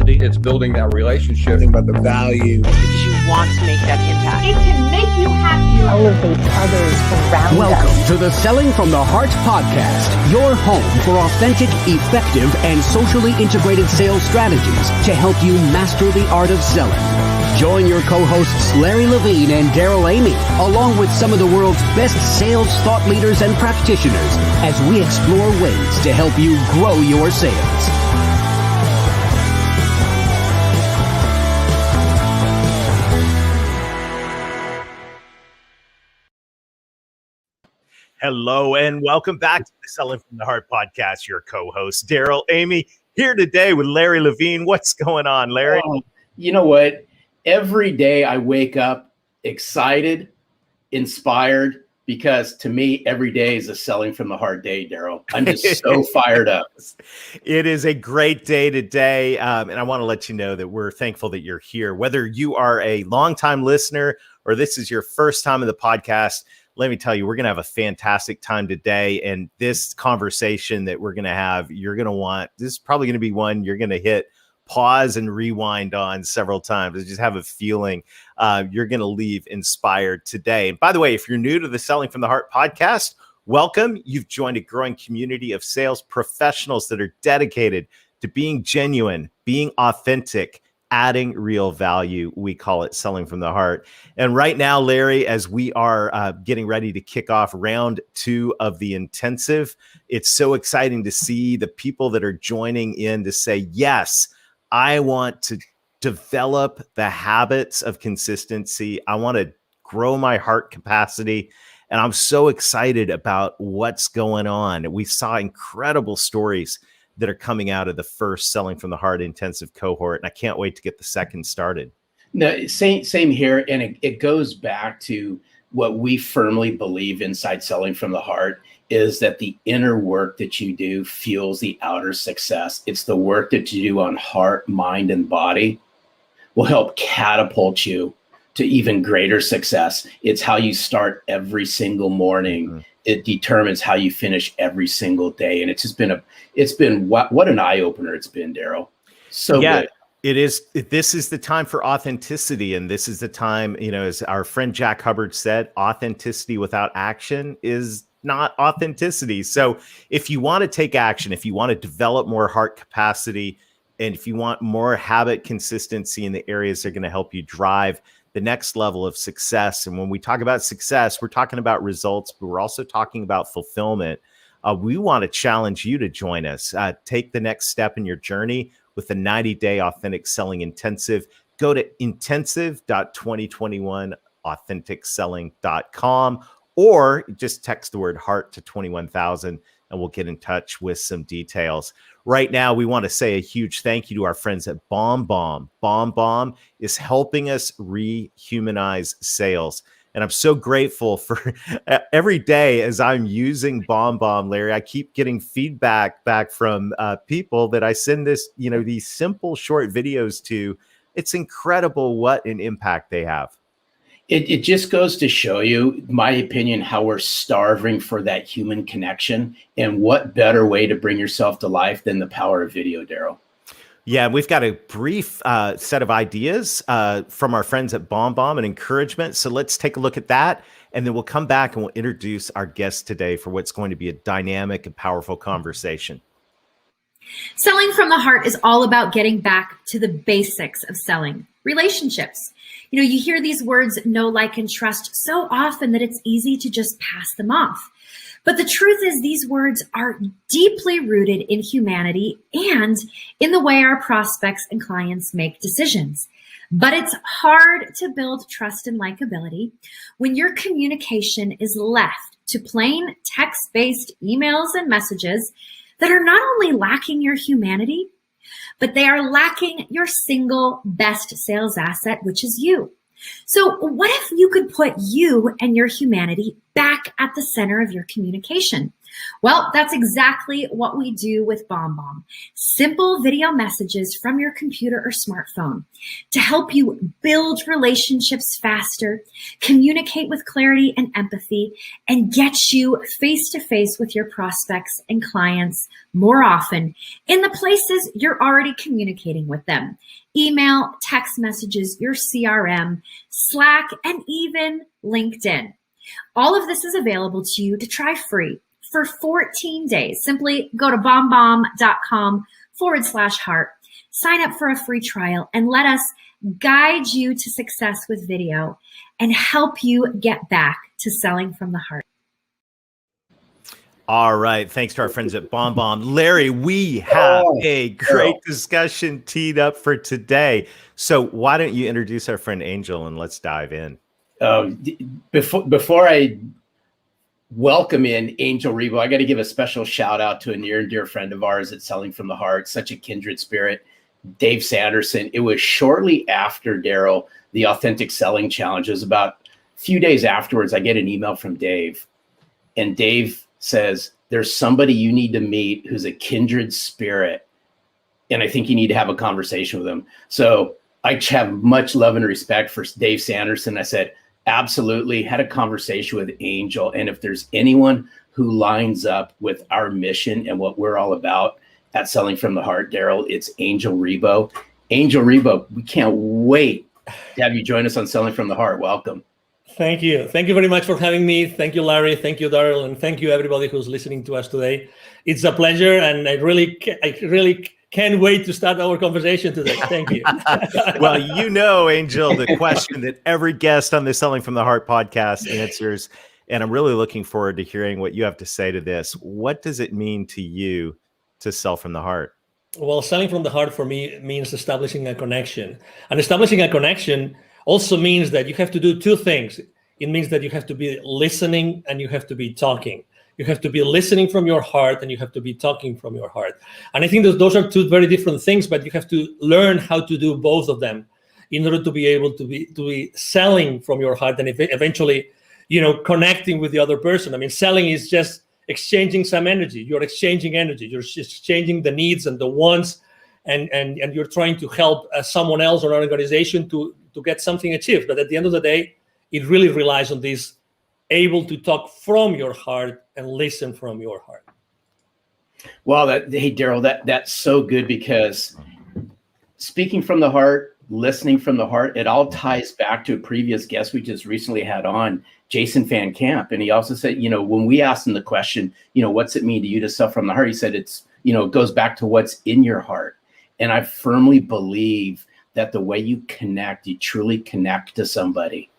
capacity. It's building that relationship. Think about the value. Because you want to make that impact. It can make you happy. Elevate others around Welcome us. to the Selling from the Heart podcast, your home for authentic, effective, and socially integrated sales strategies to help you master the art of selling. Join your co-hosts Larry Levine and Daryl Amy, along with some of the world's best sales thought leaders and practitioners, as we explore ways to help you grow your sales. Hello and welcome back to the Selling from the Heart podcast. Your co-host Daryl Amy here today with Larry Levine. What's going on, Larry? You know what? Every day I wake up excited, inspired, because to me, every day is a Selling from the Heart day, Daryl. I'm just so fired up. It is a great day today. And I want to let you know that we're thankful that you're here. Whether you are a longtime listener or this is your first time in the podcast, let me tell you, we're going to have a fantastic time today. And this conversation that we're going to have, you're going to want, this is probably going to be one you're going to hit pause and rewind on several times. I just have a feeling you're going to leave inspired today. And by the way, if you're new to the Selling from the Heart podcast, welcome. You've joined a growing community of sales professionals that are dedicated to being genuine, being authentic, adding real value. We call it Selling from the Heart. And right now, Larry, as we are getting ready to kick off round 2 of the intensive, it's so exciting to see the people that are joining in to say, yes, I want to develop the habits of consistency. I want to grow my heart capacity. And I'm so excited about what's going on. We saw incredible stories that are coming out of the first Selling from the Heart intensive cohort. And I can't wait to get the second started. No, same here. And it goes back to what we firmly believe inside Selling from the Heart is that the inner work that you do fuels the outer success. It's the work that you do on heart, mind, and body will help catapult you to even greater success. It's how you start every single morning. Mm-hmm. It determines how you finish every single day. And it's just been what an eye opener it's been, Daryl. So good. It is. This is the time for authenticity. And this is the time, as our friend Jack Hubbard said, authenticity without action is not authenticity. So if you want to take action, if you want to develop more heart capacity, and if you want more habit consistency in the areas that are going to help you drive the next level of success. And when we talk about success, we're talking about results, but we're also talking about fulfillment. We want to challenge you to join us. Take the next step in your journey with the 90-day authentic selling intensive. Go to intensive.2021authenticselling.com or just text the word heart to 21,000 and we'll get in touch with some details. Right now, we want to say a huge thank you to our friends at BombBomb. BombBomb is helping us rehumanize sales. And I'm so grateful for every day as I'm using BombBomb, Larry, I keep getting feedback back from people that I send these simple short videos to. It's incredible what an impact they have. It just goes to show you, my opinion, how we're starving for that human connection. And what better way to bring yourself to life than the power of video, Daryl? Yeah, we've got a brief set of ideas from our friends at BombBomb and encouragement. So let's take a look at that. And then we'll come back and we'll introduce our guest today for what's going to be a dynamic and powerful conversation. Selling from the Heart is all about getting back to the basics of selling, relationships. You hear these words, know, like, and trust so often that it's easy to just pass them off. But the truth is these words are deeply rooted in humanity and in the way our prospects and clients make decisions. But it's hard to build trust and likability when your communication is left to plain text-based emails and messages that are not only lacking your humanity, but they are lacking your single best sales asset, which is you. So what if you could put you and your humanity back at the center of your communication. Well, that's exactly what we do with BombBomb. Simple video messages from your computer or smartphone to help you build relationships faster, communicate with clarity and empathy, and get you face to face with your prospects and clients more often in the places you're already communicating with them. Email, text messages, your CRM, Slack, and even LinkedIn. All of this is available to you to try free for 14 days. Simply go to bombbomb.com/heart, sign up for a free trial, and let us guide you to success with video and help you get back to selling from the heart. All right. Thanks to our friends at BombBomb. Larry, we have a great discussion teed up for today. So why don't you introduce our friend Angel and let's dive in. Before I welcome in Angel Ribo, I got to give a special shout out to a near and dear friend of ours at Selling from the Heart, such a kindred spirit, Dave Sanderson. It was shortly after, Daryl, the Authentic Selling Challenge. It was about a few days afterwards, I get an email from Dave, and Dave says, there's somebody you need to meet who's a kindred spirit, and I think you need to have a conversation with him. So I have much love and respect for Dave Sanderson. I said, absolutely. Had a conversation with Angel. And if there's anyone who lines up with our mission and what we're all about at Selling from the Heart, Daryl, it's Angel Ribo. Angel Ribo, we can't wait to have you join us on Selling from the Heart. Welcome. Thank you. Thank you very much for having me. Thank you, Larry. Thank you, Daryl. And thank you, everybody who's listening to us today. It's a pleasure. And I really can't wait to start our conversation today. Thank you. Well, you know, Angel, the question that every guest on the Selling from the Heart podcast answers, and I'm really looking forward to hearing what you have to say to this. What does it mean to you to sell from the heart? Well, selling from the heart for me means establishing a connection. And establishing a connection also means that you have to do two things. It means that you have to be listening and you have to be talking. You have to be listening from your heart and you have to be talking from your heart. And I think that those are two very different things, but you have to learn how to do both of them in order to be able to be selling from your heart and eventually, connecting with the other person. I mean, selling is just exchanging some energy. You're exchanging energy. You're just exchanging the needs and the wants, and you're trying to help someone else or an organization to get something achieved. But at the end of the day, it really relies on this able to talk from your heart and listen from your heart. Well, hey, Daryl, that's so good, because speaking from the heart, listening from the heart, it all ties back to a previous guest we just recently had on, Jason Van Camp. And he also said, when we asked him the question, what's it mean to you to sell from the heart? He said, it goes back to what's in your heart. And I firmly believe that the way you connect, you truly connect to somebody.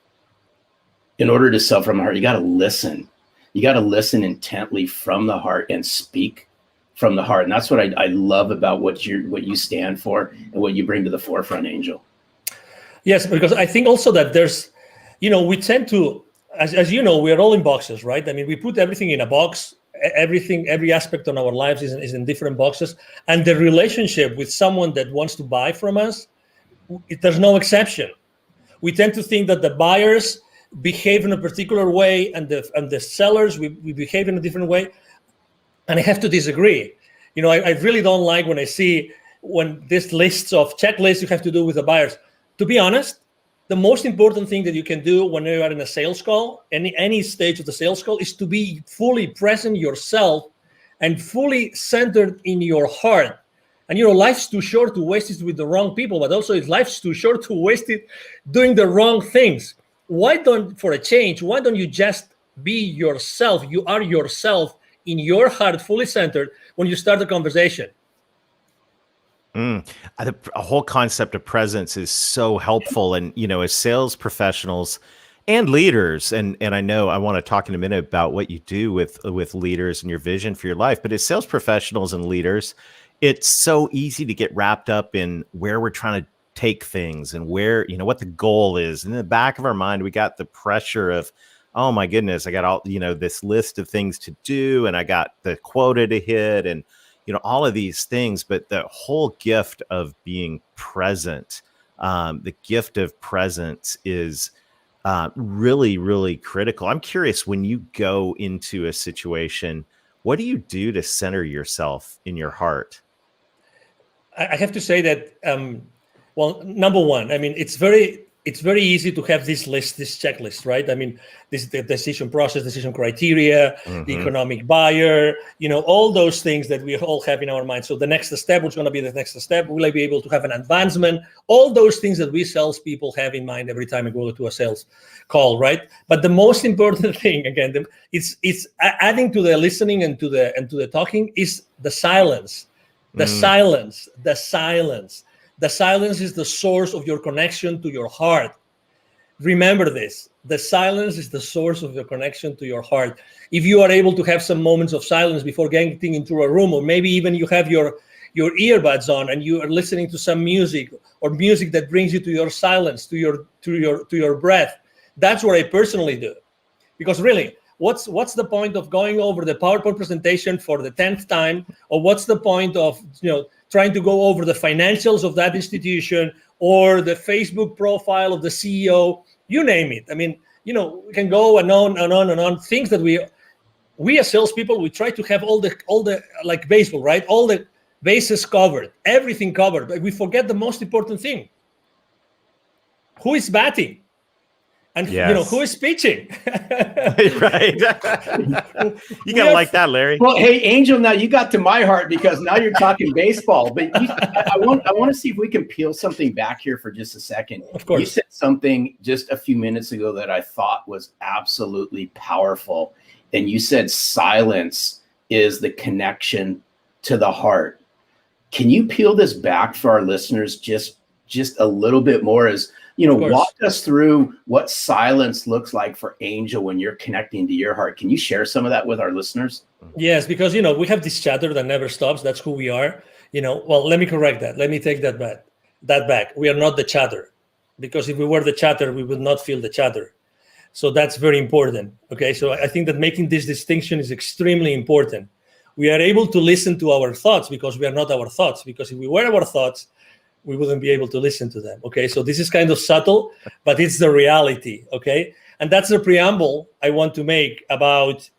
In order to sell from the heart, you got to listen. You got to listen intently from the heart and speak from the heart. And that's what I love about what you stand for and what you bring to the forefront, Angel. Yes, because I think also that there's, we tend to, as you know, we're all in boxes, right? I mean, we put everything in a box. Every aspect of our lives is in different boxes. And the relationship with someone that wants to buy from us, there's no exception. We tend to think that the buyers behave in a particular way and the sellers, we behave in a different way. And I have to disagree. I really don't like when I see this lists of checklists you have to do with the buyers. To be honest, the most important thing that you can do when you are in a sales call, any stage of the sales call, is to be fully present yourself and fully centered in your heart. And life's too short to waste it with the wrong people, but also life's too short to waste it doing the wrong things. For a change, why don't you just be yourself? You are yourself in your heart, fully centered when you start the conversation. A whole concept of presence is so helpful. And, as sales professionals and leaders, and I know I want to talk in a minute about what you do with leaders and your vision for your life, but as sales professionals and leaders, it's so easy to get wrapped up in where we're trying to take things and where, what the goal is. And in the back of our mind, we got the pressure of, oh my goodness, I got all, this list of things to do, and I got the quota to hit, and, all of these things. But the whole gift of being present, the gift of presence is really, really critical. I'm curious, when you go into a situation, what do you do to center yourself in your heart? I have to say that, well, number one, I mean, it's very easy to have this checklist, right? I mean, the decision process, decision criteria, the economic buyer, all those things that we all have in our mind. So the next step, what's going to be the next step? Will I be able to have an advancement? All those things that we salespeople have in mind every time we go to a sales call, right? But the most important thing, again, it's adding to the listening and to the talking is the silence. The silence. The silence is the source of your connection to your heart. Remember this. The silence is the source of your connection to your heart. If you are able to have some moments of silence before getting into a room, or maybe even you have your earbuds on and you are listening to some music, or music that brings you to your silence, to your breath, that's what I personally do. Because really, what's the point of going over the PowerPoint presentation for the 10th time, or what's the point of trying to go over the financials of that institution or the Facebook profile of the CEO, you name it. I mean, we can go and on and on and on. Things that we as salespeople, we try to have all the like baseball, right? All the bases covered, everything covered, but we forget the most important thing. Who is batting? And who is pitching? Right. You gotta like that, Larry. Well, hey, Angel, now you got to my heart because now you're talking baseball. But I want to see if we can peel something back here for just a second. Of course. You said something just a few minutes ago that I thought was absolutely powerful. And you said silence is the connection to the heart. Can you peel this back for our listeners just a little bit more? As walk us through what silence looks like for Angel when you're connecting to your heart. Can you share some of that with our listeners? Yes, because, we have this chatter that never stops. That's who we are. Well, let me correct that. Let me take that back. We are not the chatter, because if we were the chatter, we would not feel the chatter. So that's very important. Okay. So I think that making this distinction is extremely important. We are able to listen to our thoughts because we are not our thoughts, because if we were our thoughts, we wouldn't be able to listen to them. Okay, so this is kind of subtle, but it's the reality. Okay, and that's the preamble I want to make about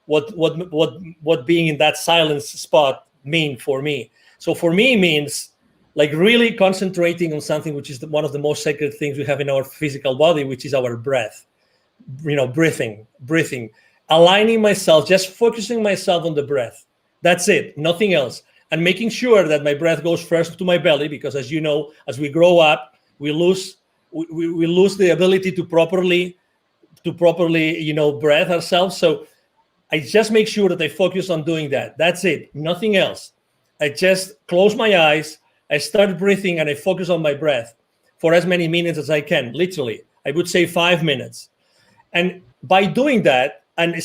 what being in that silence spot mean for me. So for me, means like really concentrating on something which is one of the most sacred things we have in our physical body, which is our breath. Breathing, aligning myself, just focusing myself on the breath. That's it, nothing else. And making sure that my breath goes first to my belly, because as you know, as we grow up, we lose the ability to properly breathe ourselves. So I just make sure that I focus on doing that. That's it, nothing else. I just close my eyes, I start breathing, and I focus on my breath for as many minutes as I can. Literally, I would say 5 minutes. And by doing that, and I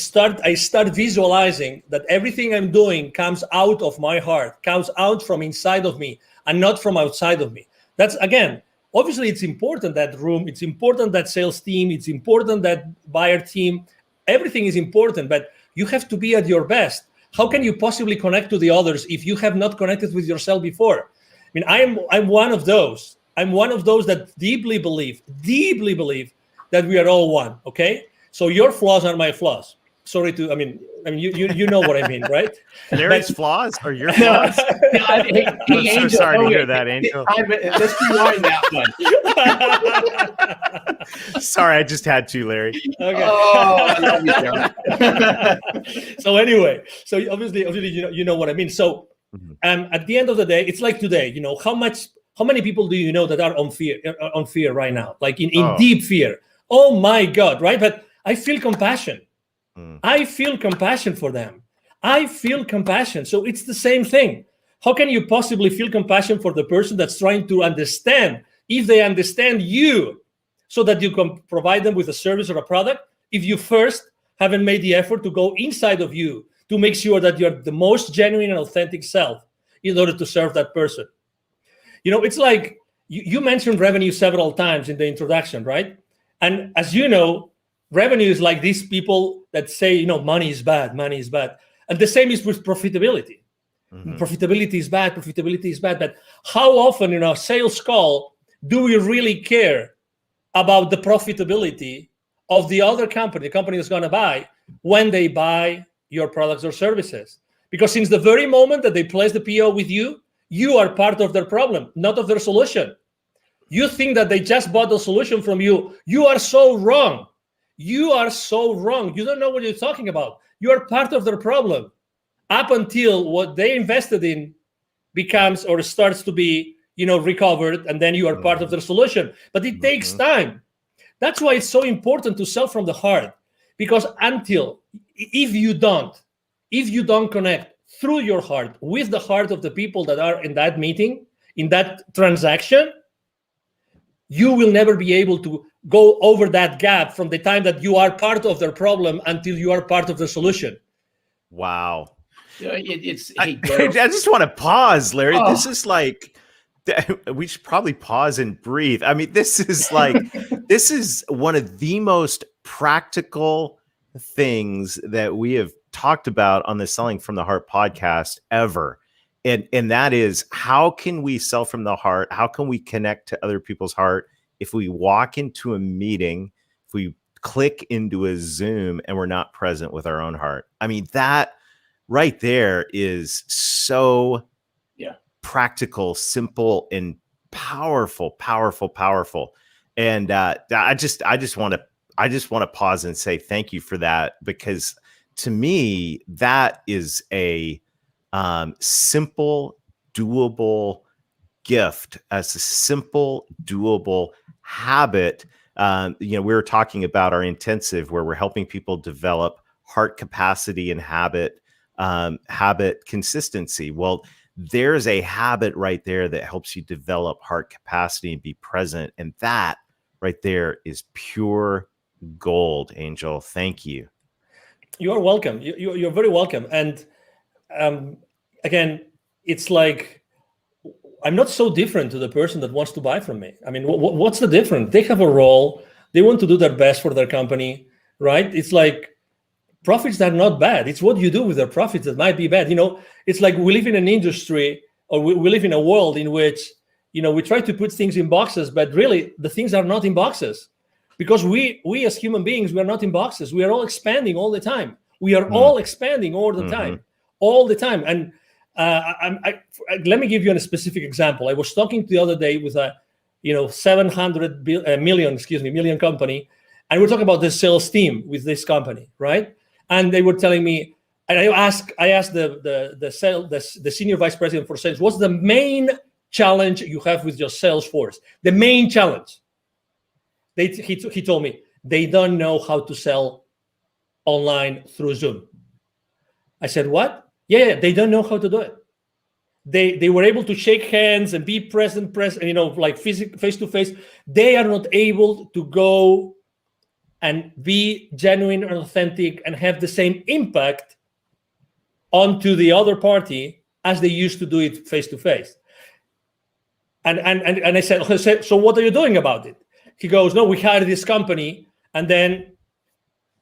start visualizing that everything I'm doing comes out of my heart, comes out from inside of me and not from outside of me. That's, again, obviously it's important, that room, it's important, that sales team, it's important, that buyer team, everything is important, but you have to be at your best. How can you possibly connect to the others if you have not connected with yourself before? I mean, I'm one of those. I'm one of those that deeply believe that we are all one, okay? So your flaws are my flaws. Sorry to, I mean, you know what I mean, right? Larry's flaws or your flaws? Hey, I'm so Angel, sorry to hear that, Angel. Let's rewind that one. Sorry, I just had to, Larry. Okay. Oh, I love you, Jeremy. So anyway, so obviously, you know what I mean. So, at the end of the day, it's like today. How many people do you know that are on fear right now, like in deep fear? Oh my God, right? But I feel compassion. I feel compassion for them. I feel compassion. So it's the same thing. How can you possibly feel compassion for the person that's trying to understand, if they understand you, so that you can provide them with a service or a product, if you first haven't made the effort to go inside of you to make sure that you're the most genuine and authentic self in order to serve that person? It's like you mentioned revenue several times in the introduction, right? And as you know, revenue is like these people that say, money is bad. And the same is with profitability. Profitability is bad. But how often in our sales call do we really care about the profitability of the other company, the company that's going to buy, when they buy your products or services. Because since the very moment that they place the PO with you, you are part of their problem, not of their solution. You think that they just bought the solution from you. You are so wrong. You are so wrong. You don't know what you're talking about. You are part of their problem up until what they invested in becomes or starts to be, recovered, and then you are part of their solution. But it takes time. That's why it's so important to sell from the heart, because if you don't connect through your heart with the heart of the people that are in that meeting, in that transaction, you will never be able to go over that gap from the time that you are part of their problem until you are part of the solution. Wow. I just want to pause, Larry. This is like, we should probably pause and breathe. I mean, this is like, this is one of the most practical things that we have talked about on the Selling from the Heart podcast ever. And that is, how can we sell from the heart? How can we connect to other people's heart if we walk into a meeting, if we click into a Zoom and we're not present with our own heart? I mean, that right there is so practical, simple, and powerful. And I just want to pause and say thank you for that, because to me, that is a simple, doable gift, as a simple, doable habit. We were talking about our intensive, where we're helping people develop heart capacity and habit consistency. Well, there's a habit right there that helps you develop heart capacity and be present. And that right there is pure gold, Angel. Thank you. You are welcome. You're very welcome. And again, it's like, I'm not so different to the person that wants to buy from me. I mean, what's the difference? They have a role. They want to do their best for their company, right? It's like, profits are not bad. It's what you do with their profits that might be bad. It's like we live in an industry, or we live in a world in which, we try to put things in boxes, but really the things are not in boxes, because we as human beings, we are not in boxes. We are all expanding all the time. We are all expanding all the time, all the time. And let me give you a specific example. I was talking the other day with a 700 million company, and we're talking about the sales team with this company, right? And they were telling me, and I asked the senior vice president for sales, what's the main challenge you have with your sales force? The main challenge. He told me they don't know how to sell online through Zoom. I said, what? Yeah, they don't know how to do it. They were able to shake hands and be present, like face to face. They are not able to go and be genuine and authentic and have the same impact onto the other party as they used to do it face to face. And I said, so what are you doing about it? He goes, no, we hired this company, and then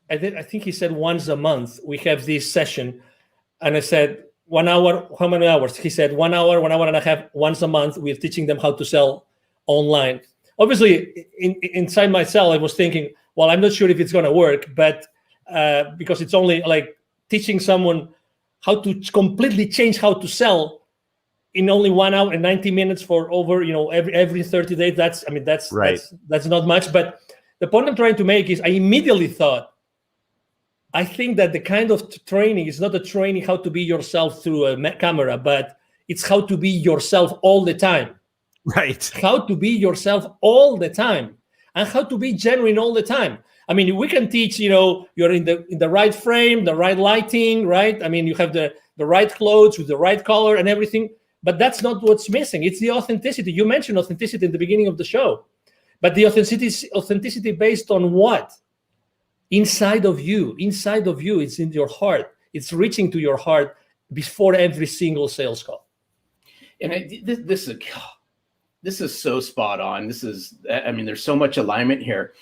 I think he said once a month we have this session. And I said, 1 hour, how many hours? He said 1 hour, 1 hour and a half, once a month. We're teaching them how to sell online. Obviously, inside myself, I was thinking, well, I'm not sure if it's going to work, but because it's only like teaching someone how to completely change how to sell in only 1 hour and 90 minutes for over, every 30 days. That's right. That's not much. But the point I'm trying to make is I immediately thought, I think that the kind of training is not a training how to be yourself through a camera, but it's how to be yourself all the time. Right. How to be yourself all the time, and how to be genuine all the time. I mean, we can teach, you're in the right frame, the right lighting, right? I mean, you have the right clothes with the right color and everything, but that's not what's missing. It's the authenticity. You mentioned authenticity in the beginning of the show, but the authenticity based on what? Inside of you, it's in your heart. It's reaching to your heart before every single sales call. And this is so spot on. There's so much alignment here.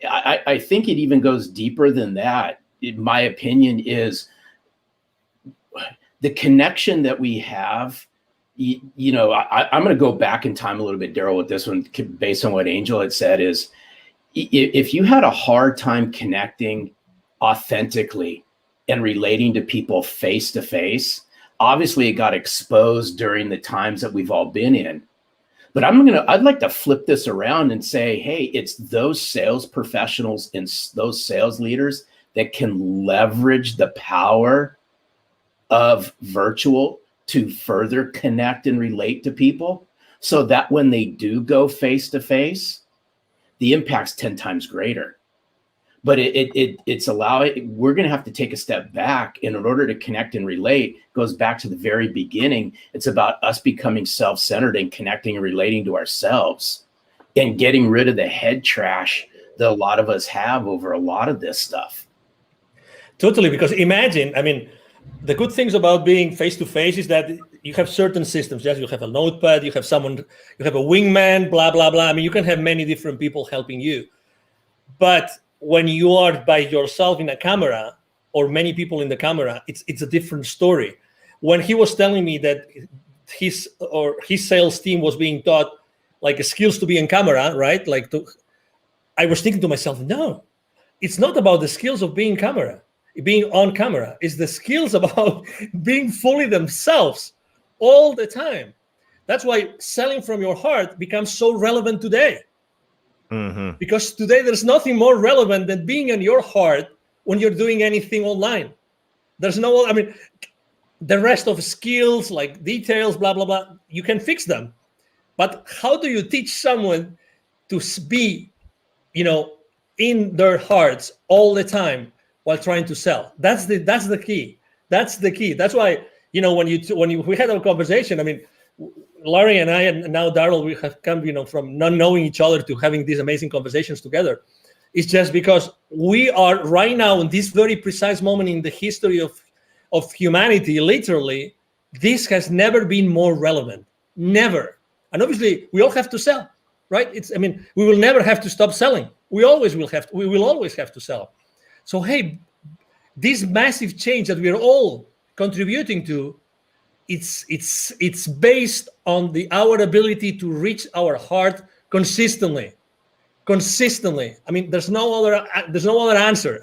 I think it even goes deeper than that. In my opinion, is the connection that we have. I'm going to go back in time a little bit, Daryl, with this one, based on what Angel had said. Is if you had a hard time connecting authentically and relating to people face to face, obviously it got exposed during the times that we've all been in. But I'd like to flip this around and say, hey, it's those sales professionals and those sales leaders that can leverage the power of virtual to further connect and relate to people, so that when they do go face to face, the impact's 10 times greater. But we're going to have to take a step back. And in order to connect and relate, goes back to the very beginning. It's about us becoming self-centered and connecting and relating to ourselves and getting rid of the head trash that a lot of us have over a lot of this stuff. Totally, because imagine, I mean, the good things about being face-to-face is that you have certain systems. Yes, you have a notepad, you have someone, you have a wingman, blah, blah, blah. I mean, you can have many different people helping you. But when you are by yourself in a camera or many people in the camera, it's a different story. When he was telling me that his sales team was being taught like skills to be in camera, right? I was thinking to myself, no, it's not about the skills of being on camera. It's the skills about being fully themselves all the time. That's why selling from your heart becomes so relevant today. Mm-hmm. Because today there's nothing more relevant than being in your heart when you're doing anything online. There's the rest of skills like details, blah, blah, blah, you can fix them. But how do you teach someone to be, in their hearts all the time while trying to sell? That's the key. That's the key. That's why, when we had our conversation, I mean, Larry and I, and now Daryl, we have come, from not knowing each other to having these amazing conversations together. It's just because we are right now in this very precise moment in the history of humanity, literally, this has never been more relevant. Never. And obviously, we all have to sell, right? We will never have to stop selling. We will always have to sell. So, hey, this massive change that we are all contributing to, it's based on our ability to reach our heart consistently. I mean, there's no other answer.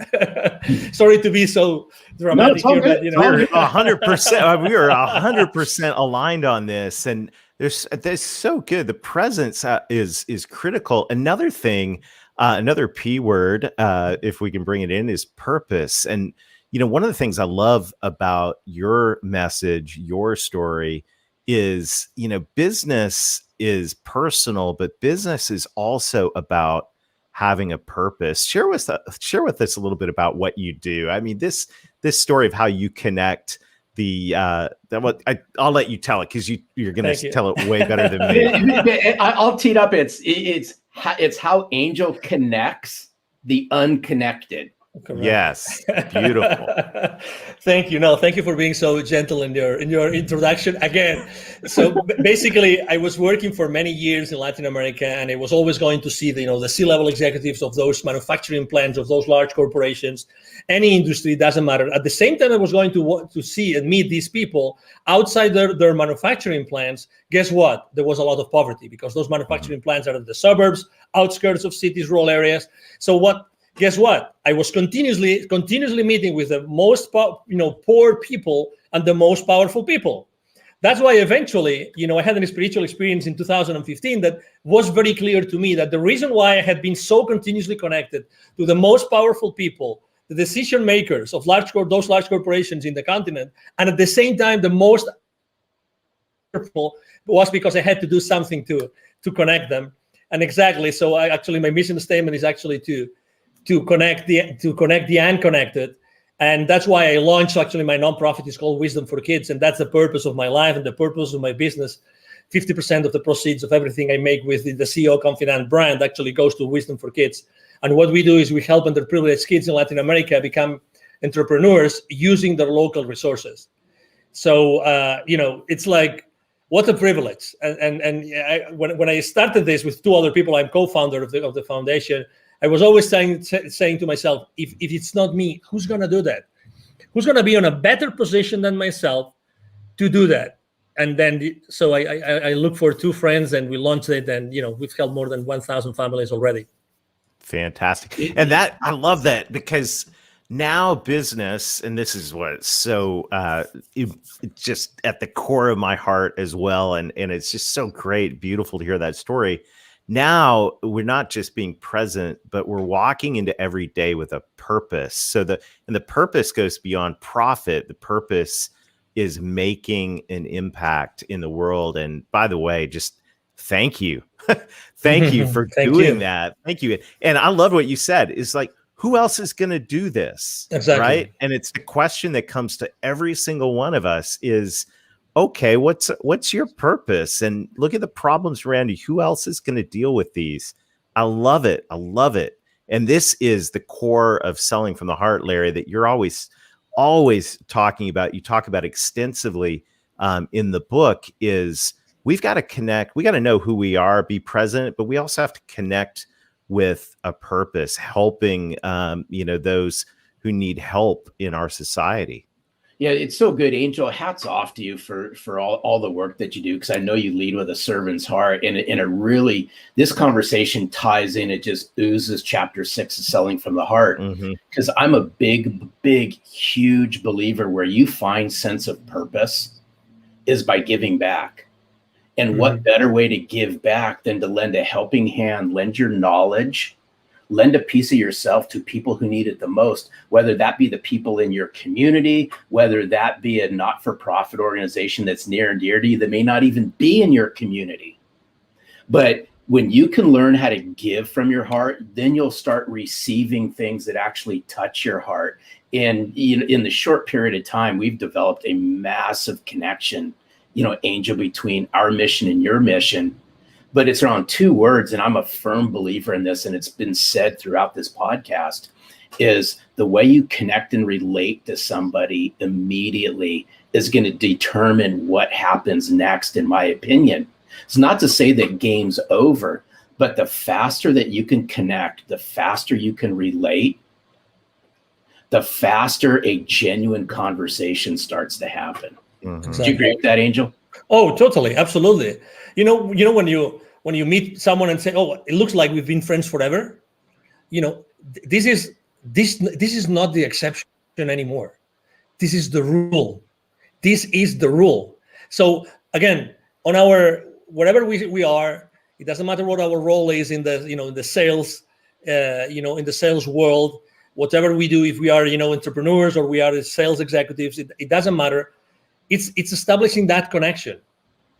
Sorry to be so dramatic here, but we're 100%. We are 100% aligned on this, and there's so good. The presence is critical. Another thing, another P word, if we can bring it in, is purpose. And one of the things I love about your message, your story, is, business is personal, but business is also about having a purpose. Share with us a little bit about what you do. I mean, this story of how you connect I'll let you tell it, because you're going to tell it way better than me. I'll tee it up. It's how Angel connects the unconnected. Correct. Yes, beautiful. Thank you. No, thank you for being so gentle in your introduction again. So basically, I was working for many years in Latin America, and I was always going to see the C-level executives of those manufacturing plants, of those large corporations, any industry, doesn't matter. At the same time, I was going to see and meet these people outside their manufacturing plants. Guess what? There was a lot of poverty, because those manufacturing plants are in the suburbs, outskirts of cities, rural areas. So guess what? I was continuously meeting with the most poor people and the most powerful people. That's why eventually, I had a spiritual experience in 2015 that was very clear to me that the reason why I had been so continuously connected to the most powerful people, the decision makers of those large corporations in the continent, and at the same time the most powerful, was because I had to do something to connect them. And exactly, so my mission statement is actually to connect the unconnected. And that's why I launched my nonprofit. Is called Wisdom for Kids. And that's the purpose of my life and the purpose of my business. 50% of the proceeds of everything I make with the CEO Confidant brand actually goes to Wisdom for Kids. And what we do is we help underprivileged kids in Latin America become entrepreneurs using their local resources. So, it's like, what a privilege. When I started this with two other people, I'm co-founder of the foundation. I was always saying to myself, if it's not me, who's going to do that? Who's going to be in a better position than myself to do that? And then, so I look for two friends, and we launched it, and we've helped more than 1,000 families already. Fantastic. And that, I love that, because now business, and this is what's so it's just at the core of my heart as well. And it's just so great, beautiful to hear that story. Now we're not just being present, but we're walking into every day with a purpose. So the purpose goes beyond profit. The purpose is making an impact in the world. And by the way, just thank you. Thank you for doing that. Thank you. And I love what you said. Is like, who else is going to do this? Exactly. Right. And it's the question that comes to every single one of us is, okay, what's your purpose? And look at the problems around you. Who else is going to deal with these? I love it. I love it. And this is the core of Selling from the Heart, Larry, that you're always talking about. You talk about extensively in the book. Is we've got to connect. We got to know who we are, be present, but we also have to connect with a purpose, helping those who need help in our society. Yeah, it's so good, Angel. Hats off to you for all the work that you do, because I know you lead with a servant's heart, and it really, this conversation ties in. It just oozes chapter 6 of Selling from the Heart, because I'm a big, huge believer where you find sense of purpose is by giving back. And what better way to give back than to lend a helping hand, lend your knowledge, lend a piece of yourself to people who need it the most, whether that be the people in your community, whether that be a not-for-profit organization that's near and dear to you that may not even be in your community. But when you can learn how to give from your heart, then you'll start receiving things that actually touch your heart. And in the short period of time, we've developed a massive connection, Angel, between our mission and your mission. But it's around two words, and I'm a firm believer in this, and it's been said throughout this podcast, is the way you connect and relate to somebody immediately is going to determine what happens next, in my opinion. It's not to say that game's over, but the faster that you can connect, the faster you can relate, the faster a genuine conversation starts to happen. Exactly. Do you agree with that, Angel? Oh, totally. Absolutely. When you meet someone and say, oh, it looks like we've been friends forever, this is not the exception anymore. This is the rule. This is the rule. So again, on wherever we are, it doesn't matter what our role is in the sales, in the sales world, whatever we do, if we are, entrepreneurs or we are sales executives, it doesn't matter. It's establishing that connection.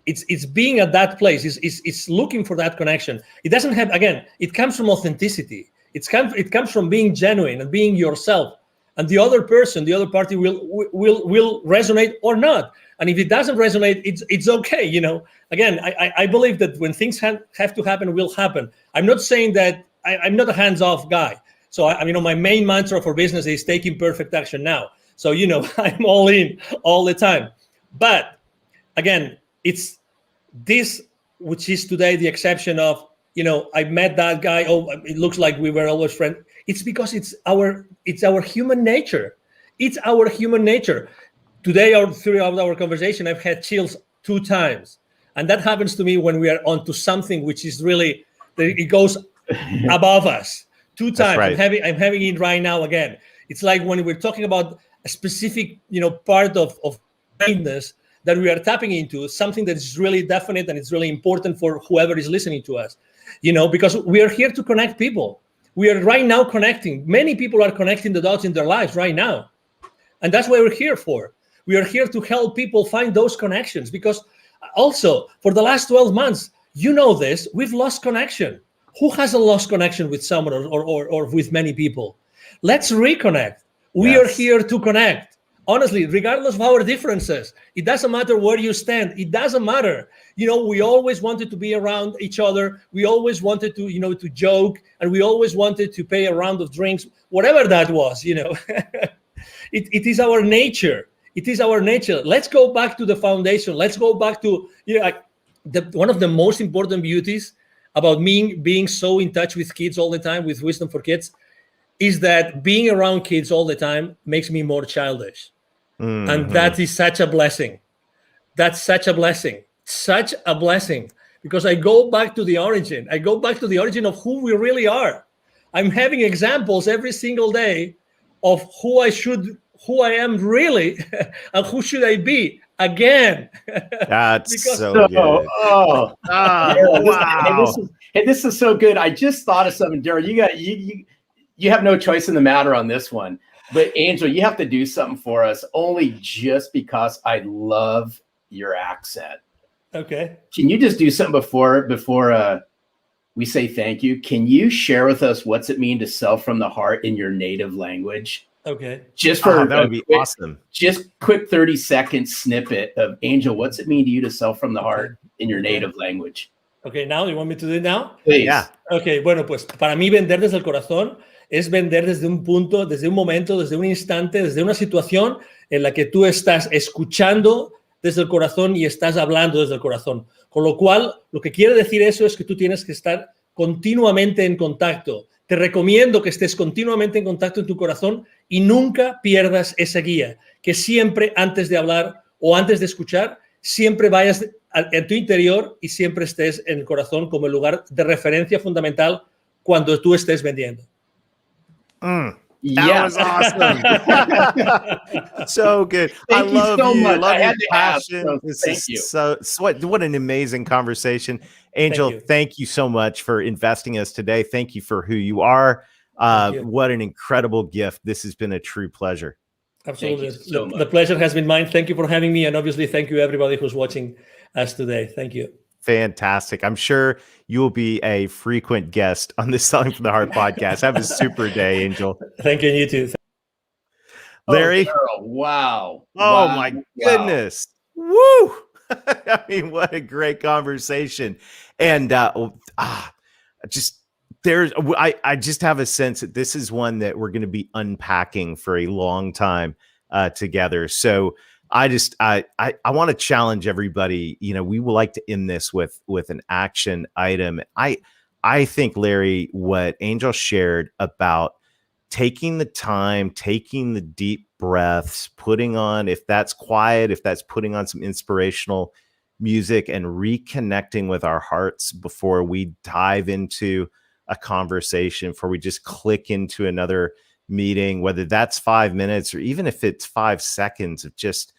It's being at that place. It's looking for that connection. It doesn't have, again, it comes from authenticity. It comes from being genuine and being yourself. And the other person, the other party will resonate or not. And if it doesn't resonate, it's okay. Again, I believe that when things have to happen, will happen. I'm not saying that I'm not a hands-off guy. So my main mantra for business is taking perfect action now. So, I'm all in all the time. But again, it's this, which is today the exception of, I met that guy. Oh, it looks like we were always friends. It's because it's our human nature. It's our human nature. Today, throughout our conversation, I've had chills 2 times. And that happens to me when we are onto something which is really, it goes above us. 2 times. Right. I'm having it right now again. It's like when we're talking about a specific, part of kindness that we are tapping into, something that is really definite and it's really important for whoever is listening to us, because we are here to connect people. We are right now connecting. Many people are connecting the dots in their lives right now. And that's what we're here for. We are here to help people find those connections, because also for the last 12 months, this, we've lost connection. Who hasn't lost connection with someone or with many people? Let's reconnect. We are here to connect. Honestly, regardless of our differences, it doesn't matter where you stand. It doesn't matter. We always wanted to be around each other. We always wanted to, to joke, and we always wanted to pay a round of drinks, whatever that was, It is our nature. It is our nature. Let's go back to the foundation. Let's go back to, one of the most important beauties about me being so in touch with kids all the time, with Wisdom for Kids, is that being around kids all the time makes me more childish. Mm-hmm. And that is such a blessing. That's such a blessing. Such a blessing. Because I go back to the origin. I go back to the origin of who we really are. I'm having examples every single day of who I am really, and who should I be again. That's Because- so good. Oh, Oh, wow. this is so good. I just thought of something, Daryl. You have no choice in the matter on this one. But Angel, you have to do something for us, only just because I love your accent. Okay. Can you just do something before we say thank you? Can you share with us what's it mean to sell from the heart in your native language? Okay. Just for That would be awesome. Just quick 30-second snippet of Angel. What's it mean to you to sell from the heart in your native language? Okay, now you want me to do it now? Please. Yeah. Ok, bueno, pues para mí vender desde el corazón es vender desde un punto, desde un momento, desde un instante, desde una situación en la que tú estás escuchando desde el corazón y estás hablando desde el corazón. Con lo cual, lo que quiere decir eso es que tú tienes que estar continuamente en contacto. Te recomiendo que estés continuamente en contacto en tu corazón y nunca pierdas esa guía. Que siempre antes de hablar o antes de escuchar, siempre vayas en tu interior y siempre estés en el corazón como el lugar de referencia fundamental cuando tú estés vendiendo. That Yeah. was awesome. So good. Thank I you love so you. much. Love I your had to ask, passion. so This thank is you. so what an amazing conversation. Angel, you. thank you so much for investing us today. Thank you for who you are. Thank you. What an incredible gift. This has been a true pleasure. Absolutely. Thank you so much. The pleasure has been mine. Thank you for having me. And obviously, thank you everybody who's watching us today. Thank you. Fantastic. I'm sure you will be a frequent guest on the Selling from the Heart podcast. Have a super day, Angel. Thank you, and you too. Larry. Oh, Daryl, wow. Oh Wow. my Wow. goodness. Woo. I mean, what a great conversation. And I just have a sense that this is one that we're going to be unpacking for a long time together. So I want to challenge everybody. You know, we would like to end this with an action item. I think, Larry, what Angel shared about taking the time, taking the deep breaths, putting on, if that's quiet, if that's putting on some inspirational music and reconnecting with our hearts before we dive into a conversation, before we just click into another meeting, whether that's 5 minutes or even if it's 5 seconds of just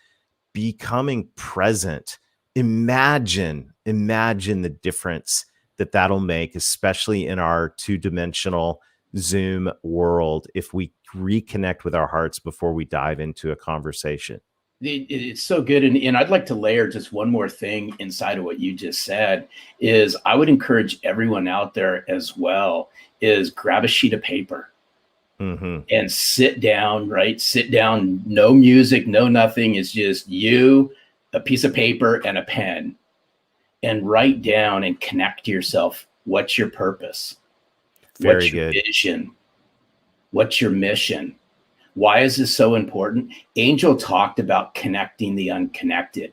becoming present. Imagine the difference that'll make, especially in our two-dimensional Zoom world, if we reconnect with our hearts before we dive into a conversation. It's so good. And I'd like to layer just one more thing inside of what you just said is I would encourage everyone out there as well is grab a sheet of paper and sit down, right? Sit down, no music, no nothing. It's just you, a piece of paper and a pen, and write down and connect to yourself. What's your purpose? What's your vision? What's your mission? Why is this so important? Angel talked about connecting the unconnected.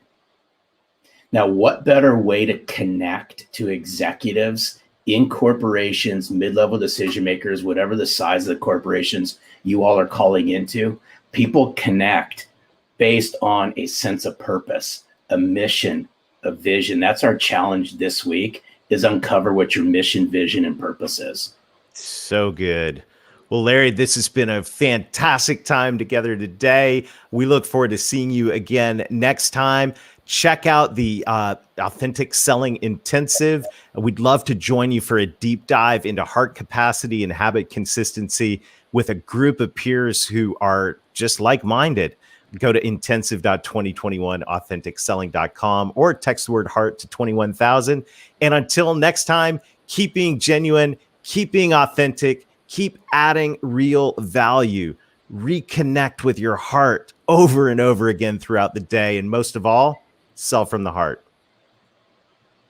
Now, what better way to connect to executives in corporations, mid-level decision makers, whatever the size of the corporations you all are calling into? People connect based on a sense of purpose, a mission, a vision. That's our challenge this week, is uncover what your mission, vision, and purpose is. So good. Well, Larry, this has been a fantastic time together today. We look forward to seeing you again next time. Check out the Authentic Selling Intensive. We'd love to join you for a deep dive into heart capacity and habit consistency with a group of peers who are just like-minded. Go to intensive.2021authenticselling.com or text the word heart to 21,000. And until next time, keep being genuine, keep being authentic, keep adding real value, reconnect with your heart over and over again throughout the day. And most of all, sell from the heart.